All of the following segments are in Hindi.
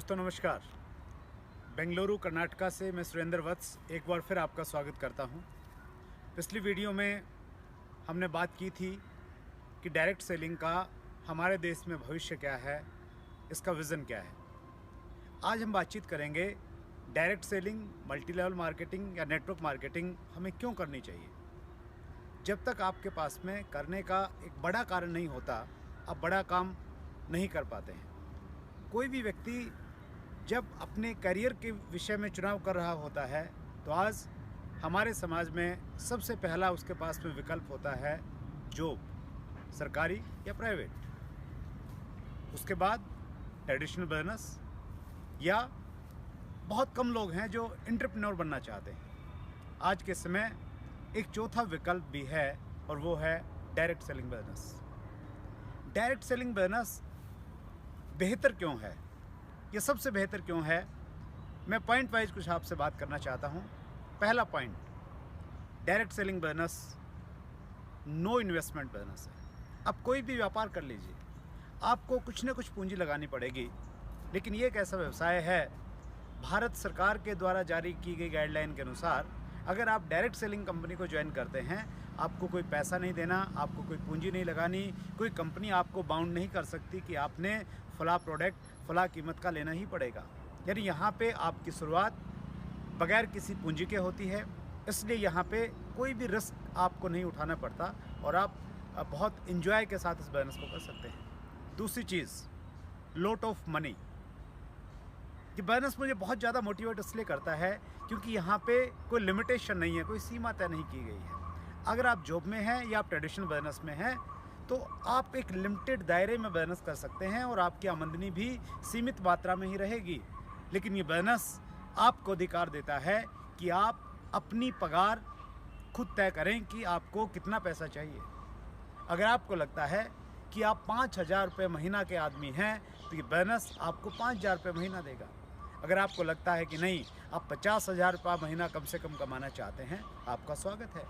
दोस्तों नमस्कार। बेंगलुरु कर्नाटका से मैं सुरेंद्र वत्स एक बार फिर आपका स्वागत करता हूं। पिछली वीडियो में हमने बात की थी कि डायरेक्ट सेलिंग का हमारे देश में भविष्य क्या है, इसका विज़न क्या है। आज हम बातचीत करेंगे direct selling, multi level marketing या नेटवर्क मार्केटिंग हमें क्यों करनी चाहिए। जब तक आपके पास में करने का एक बड़ा कारण नहीं होता, आप बड़ा काम नहीं कर पाते हैं। कोई भी व्यक्ति जब अपने करियर के विषय में चुनाव कर रहा होता है तो आज हमारे समाज में सबसे पहला उसके पास में विकल्प होता है जॉब, सरकारी या प्राइवेट। उसके बाद ट्रेडिशनल बिजनेस, या बहुत कम लोग हैं जो एंटरप्रेन्योर बनना चाहते हैं। आज के समय एक चौथा विकल्प भी है और वो है direct selling business. Direct selling business बेहतर क्यों है, ये सबसे बेहतर क्यों है, मैं पॉइंट वाइज कुछ आपसे बात करना चाहता हूँ। पहला point, direct selling business no investment business है। अब कोई भी व्यापार कर लीजिए, आपको कुछ न कुछ पूंजी लगानी पड़ेगी, लेकिन ये एक ऐसा व्यवसाय है, भारत सरकार के द्वारा जारी की गई गाइडलाइन के अनुसार अगर आप डायरेक्ट सेलिंग कंपनी को ज्वाइन करते हैं, आपको कोई पैसा नहीं देना, आपको कोई पूंजी नहीं लगानी, कोई कंपनी आपको बाउंड नहीं कर सकती कि आपने फला प्रोडक्ट फला कीमत का लेना ही पड़ेगा। यानी यहाँ पे आपकी शुरुआत बगैर किसी पूंजी के होती है, इसलिए यहाँ पे कोई भी रिस्क आपको नहीं उठाना पड़ता और आप बहुत इंजॉय के साथ इस बिजनेस को कर सकते हैं। दूसरी चीज़, लॉट ऑफ मनी। ये बिजनेस मुझे बहुत ज़्यादा मोटिवेट इसलिए करता है क्योंकि यहाँ पे कोई लिमिटेशन नहीं है, कोई सीमा तय नहीं की गई है। अगर आप जॉब में हैं या आप ट्रेडिशनल बिजनेस में हैं तो आप एक लिमिटेड दायरे में बिजनेस कर सकते हैं और आपकी आमदनी भी सीमित मात्रा में ही रहेगी। लेकिन ये बिजनेस आपको अधिकार देता है कि आप अपनी पगार खुद तय करें कि आपको कितना पैसा चाहिए। अगर आपको लगता है कि आप 5,000 रुपये महीना के आदमी हैं तो ये बिजनेस आपको 5,000 रुपये महीना देगा। अगर आपको लगता है कि नहीं, आप 50,000 रुपये महीना कम से कम कमाना चाहते हैं, आपका स्वागत है।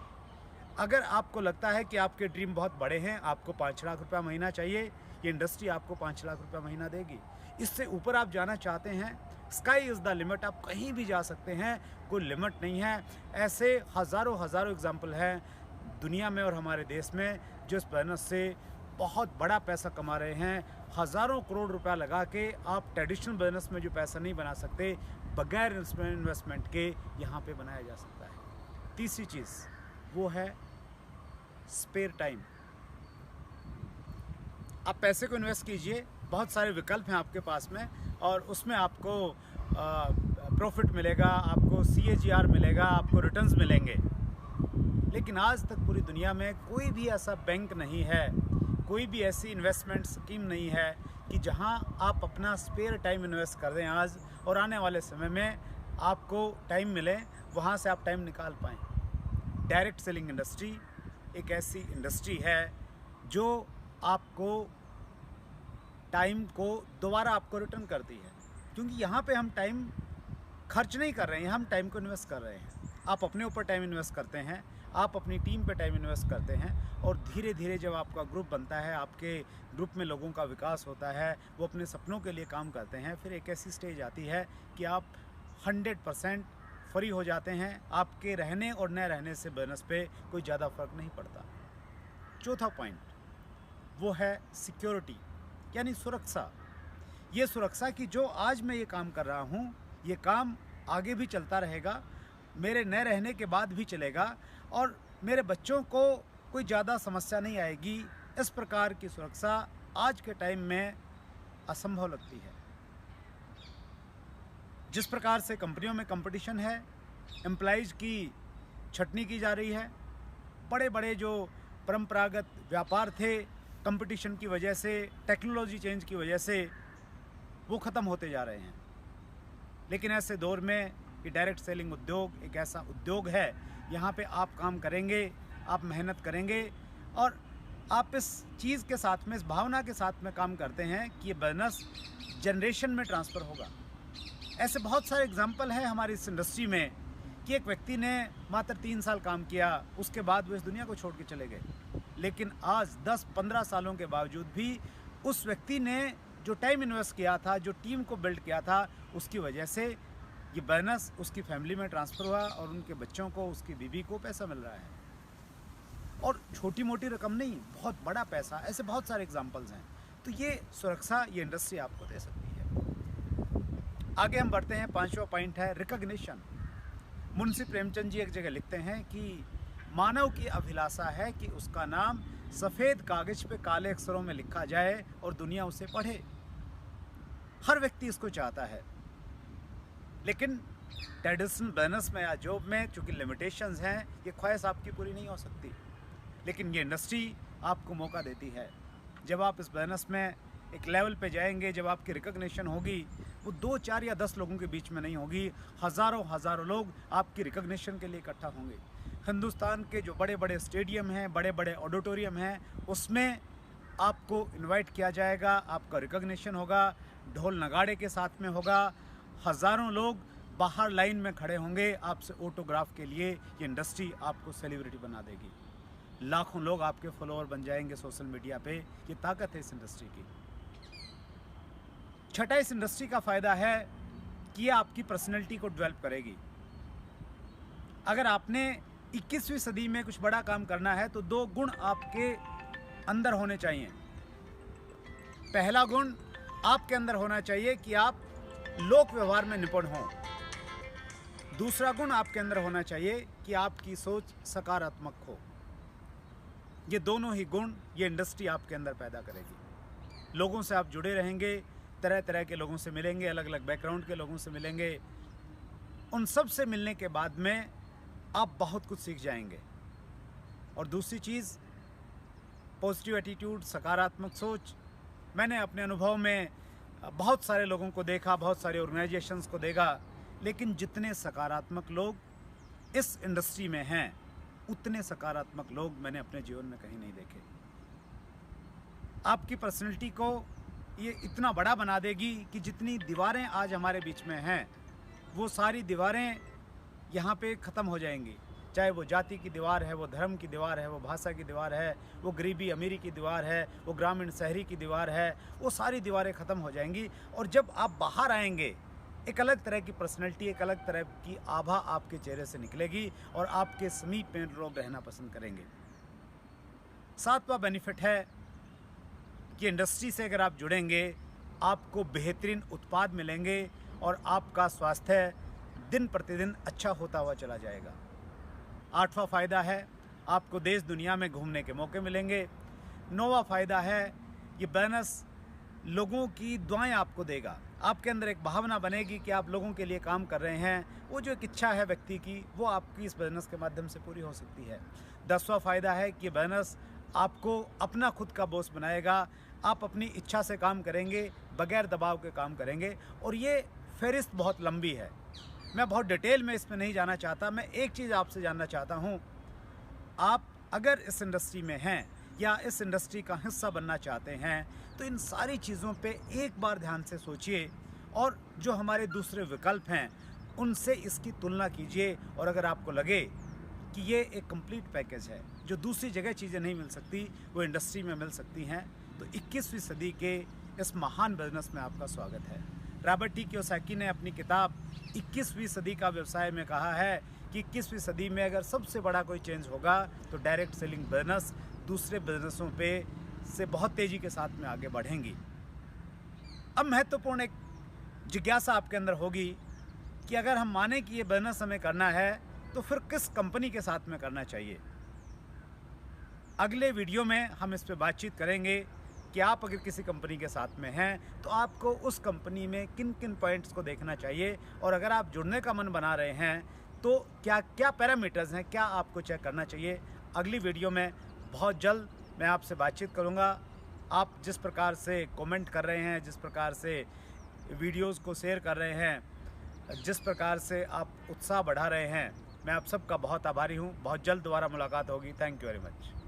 अगर आपको लगता है कि आपके ड्रीम बहुत बड़े हैं, आपको 5 लाख रुपया महीना चाहिए, ये इंडस्ट्री आपको 5 लाख रुपया महीना देगी। इससे ऊपर आप जाना चाहते हैं, स्काई इज़ द लिमिट, आप कहीं भी जा सकते हैं, कोई लिमिट नहीं है। ऐसे हज़ारों एग्जाम्पल हैं दुनिया में और हमारे देश में जो इस बिजनेस से बहुत बड़ा पैसा कमा रहे हैं। हज़ारों करोड़ रुपया लगा के आप ट्रेडिशनल बिजनेस में जो पैसा नहीं बना सकते, बगैर इन्वेस्टमेंट के यहाँ पे बनाया जा सकता है। तीसरी चीज़ वो है स्पेयर टाइम। आप पैसे को इन्वेस्ट कीजिए, बहुत सारे विकल्प हैं आपके पास में और उसमें आपको प्रॉफिट मिलेगा, आपको CAGR मिलेगा, आपको रिटर्न्स मिलेंगे। लेकिन आज तक पूरी दुनिया में कोई भी ऐसा बैंक नहीं है, कोई भी ऐसी इन्वेस्टमेंट स्कीम नहीं है कि जहां आप अपना स्पेयर टाइम इन्वेस्ट कर दें आज और आने वाले समय में आपको टाइम मिले, वहां से आप टाइम निकाल पाएँ। डायरेक्ट सेलिंग इंडस्ट्री एक ऐसी इंडस्ट्री है जो आपको टाइम को दोबारा आपको रिटर्न करती है, क्योंकि यहाँ पे हम टाइम खर्च नहीं कर रहे हैं, हम टाइम को इन्वेस्ट कर रहे हैं। आप अपने ऊपर टाइम इन्वेस्ट करते हैं, आप अपनी टीम पे टाइम इन्वेस्ट करते हैं और धीरे धीरे जब आपका ग्रुप बनता है, आपके ग्रुप में लोगों का विकास होता है, वो अपने सपनों के लिए काम करते हैं, फिर एक ऐसी स्टेज आती है कि आप 100% फ्री हो जाते हैं। आपके रहने और न रहने से बिजनेस पे कोई ज़्यादा फर्क नहीं पड़ता। चौथा पॉइंट वो है सिक्योरिटी, यानी सुरक्षा। ये सुरक्षा कि जो आज मैं ये काम कर रहा हूँ, ये काम आगे भी चलता रहेगा, मेरे न रहने के बाद भी चलेगा और मेरे बच्चों को कोई ज़्यादा समस्या नहीं आएगी। इस प्रकार की सुरक्षा आज के टाइम में असंभव लगती है। जिस प्रकार से कंपनियों में कंपटीशन है, एम्प्लॉइज़ की छटनी की जा रही है, बड़े बड़े जो परंपरागत व्यापार थे, कंपटीशन की वजह से, टेक्नोलॉजी चेंज की वजह से वो ख़त्म होते जा रहे हैं। लेकिन ऐसे दौर में ये डायरेक्ट सेलिंग उद्योग एक ऐसा उद्योग है, यहाँ पे आप काम करेंगे, आप मेहनत करेंगे और आप इस चीज़ के साथ में, इस भावना के साथ में काम करते हैं कि ये बिजनेस जनरेशन में ट्रांसफ़र होगा। ऐसे बहुत सारे एग्जाम्पल हैं हमारी इस इंडस्ट्री में कि एक व्यक्ति ने मात्र 3 साल काम किया, उसके बाद वो इस दुनिया को छोड़ के चले गए। लेकिन आज 10-15 सालों के बावजूद भी उस व्यक्ति ने जो टाइम इन्वेस्ट किया था, जो टीम को बिल्ड किया था, उसकी वजह से ये बोनस उसकी फैमिली में ट्रांसफ़र हुआ और उनके बच्चों को, उसकी बीवी को पैसा मिल रहा है। और छोटी मोटी रकम नहीं, बहुत बड़ा पैसा। ऐसे बहुत सारे एग्जांपल्स हैं। तो ये सुरक्षा ये इंडस्ट्री आपको दे सकती है। आगे हम बढ़ते हैं। 5वां पॉइंट है रिकॉग्निशन। मुंशी प्रेमचंद जी एक जगह लिखते हैं कि मानव की अभिलाषा है कि उसका नाम सफ़ेद कागज पे काले अक्षरों में लिखा जाए और दुनिया उसे पढ़े। हर व्यक्ति इसको चाहता है, लेकिन ट्रेडिशनल बिजनेस में या जॉब में चूँकि लिमिटेशंस हैं, ये ख्वाहिश आपकी पूरी नहीं हो सकती। लेकिन ये इंडस्ट्री आपको मौका देती है। जब आप इस बिजनेस में एक लेवल पे जाएंगे, जब आपकी रिकॉग्निशन होगी, वो 2, 4 या 10 लोगों के बीच में नहीं होगी, हज़ारों लोग आपकी रिकॉग्निशन के लिए इकट्ठा होंगे। हिंदुस्तान के जो बड़े बड़े स्टेडियम हैं, बड़े बड़े ऑडिटोरियम हैं, उसमें आपको इनवाइट किया जाएगा, आपका रिकॉग्निशन होगा, ढोल नगाड़े के साथ में होगा, हज़ारों लोग बाहर लाइन में खड़े होंगे आपसे ऑटोग्राफ के लिए। ये इंडस्ट्री आपको सेलिब्रिटी बना देगी। लाखों लोग आपके फॉलोअर बन जाएंगे सोशल मीडिया पे। ये ताकत है इस इंडस्ट्री की। छठा इस इंडस्ट्री का फ़ायदा है कि ये आपकी पर्सनैलिटी को डेवलप करेगी। अगर आपने 21वीं सदी में कुछ बड़ा काम करना है तो 2 गुण आपके अंदर होने चाहिए। पहला गुण आपके अंदर होना चाहिए कि आप लोक व्यवहार में निपुण हों। दूसरा गुण आपके अंदर होना चाहिए कि आपकी सोच सकारात्मक हो। ये दोनों ही गुण ये इंडस्ट्री आपके अंदर पैदा करेगी। लोगों से आप जुड़े रहेंगे, तरह तरह के लोगों से मिलेंगे, अलग अलग बैकग्राउंड के लोगों से मिलेंगे। उन सब से मिलने के बाद में आप बहुत कुछ सीख जाएंगे। और दूसरी चीज़ पॉजिटिव एटीट्यूड, सकारात्मक सोच। मैंने अपने अनुभव में बहुत सारे लोगों को देखा, बहुत सारे ऑर्गेनाइजेशंस को देखा, लेकिन जितने सकारात्मक लोग इस इंडस्ट्री में हैं, उतने सकारात्मक लोग मैंने अपने जीवन में कहीं नहीं देखे। आपकी पर्सनैलिटी को ये इतना बड़ा बना देगी कि जितनी दीवारें आज हमारे बीच में हैं, वो सारी दीवारें यहाँ पे ख़त्म हो जाएंगी। चाहे वो जाति की दीवार है, वो धर्म की दीवार है, वो भाषा की दीवार है, वो गरीबी अमीरी की दीवार है, वो ग्रामीण शहरी की दीवार है, वो सारी दीवारें ख़त्म हो जाएंगी। और जब आप बाहर आएंगे, एक अलग तरह की पर्सनैलिटी, एक अलग तरह की आभा आपके चेहरे से निकलेगी और आपके समीप में लोग रहना पसंद करेंगे। 7वां बेनिफिट है कि इंडस्ट्री से अगर आप जुड़ेंगे, आपको बेहतरीन उत्पाद मिलेंगे और आपका स्वास्थ्य दिन प्रतिदिन अच्छा होता हुआ चला जाएगा। 8वां फ़ायदा है आपको देश दुनिया में घूमने के मौके मिलेंगे। 9वां फ़ायदा है ये बिजनेस लोगों की दुआएं आपको देगा। आपके अंदर एक भावना बनेगी कि आप लोगों के लिए काम कर रहे हैं। वो जो एक इच्छा है व्यक्ति की, वो आपकी इस बिजनेस के माध्यम से पूरी हो सकती है। 10वां फ़ायदा है कि बिजनेस आपको अपना खुद का बॉस बनाएगा। आप अपनी इच्छा से काम करेंगे, बगैर दबाव के काम करेंगे। और ये फहरिस्त बहुत लंबी है, मैं बहुत डिटेल में इसमें नहीं जाना चाहता। मैं एक चीज़ आपसे जानना चाहता हूँ, आप अगर इस इंडस्ट्री में हैं या इस इंडस्ट्री का हिस्सा बनना चाहते हैं, तो इन सारी चीज़ों पे एक बार ध्यान से सोचिए और जो हमारे दूसरे विकल्प हैं उनसे इसकी तुलना कीजिए। और अगर आपको लगे कि ये एक कंप्लीट पैकेज है, जो दूसरी जगह चीज़ें नहीं मिल सकती, वो इंडस्ट्री में मिल सकती हैं, तो 21वीं सदी के इस महान बिजनेस में आपका स्वागत है। रॉबर्ट टी कियोसाकी ने अपनी किताब 21वीं सदी का व्यवसाय में कहा है कि 21वीं सदी में अगर सबसे बड़ा कोई चेंज होगा तो डायरेक्ट सेलिंग बिजनेस दूसरे बिजनेसों पे से बहुत तेज़ी के साथ में आगे बढ़ेंगी। अब महत्वपूर्ण एक जिज्ञासा आपके अंदर होगी कि अगर हम माने कि ये बिजनेस हमें करना है तो फिर किस कंपनी के साथ में करना चाहिए। अगले वीडियो में हम इस पे बातचीत करेंगे कि आप अगर किसी कंपनी के साथ में हैं तो आपको उस कंपनी में किन किन पॉइंट्स को देखना चाहिए, और अगर आप जुड़ने का मन बना रहे हैं तो क्या क्या पैरामीटर्स हैं, क्या आपको चेक करना चाहिए। अगली वीडियो में बहुत जल्द मैं आपसे बातचीत करूंगा। आप जिस प्रकार से कमेंट कर रहे हैं, जिस प्रकार से वीडियोस को शेयर कर रहे हैं, जिस प्रकार से आप उत्साह बढ़ा रहे हैं, मैं आप सबका बहुत आभारी हूं। बहुत जल्द दोबारा मुलाकात होगी। Thank you very much.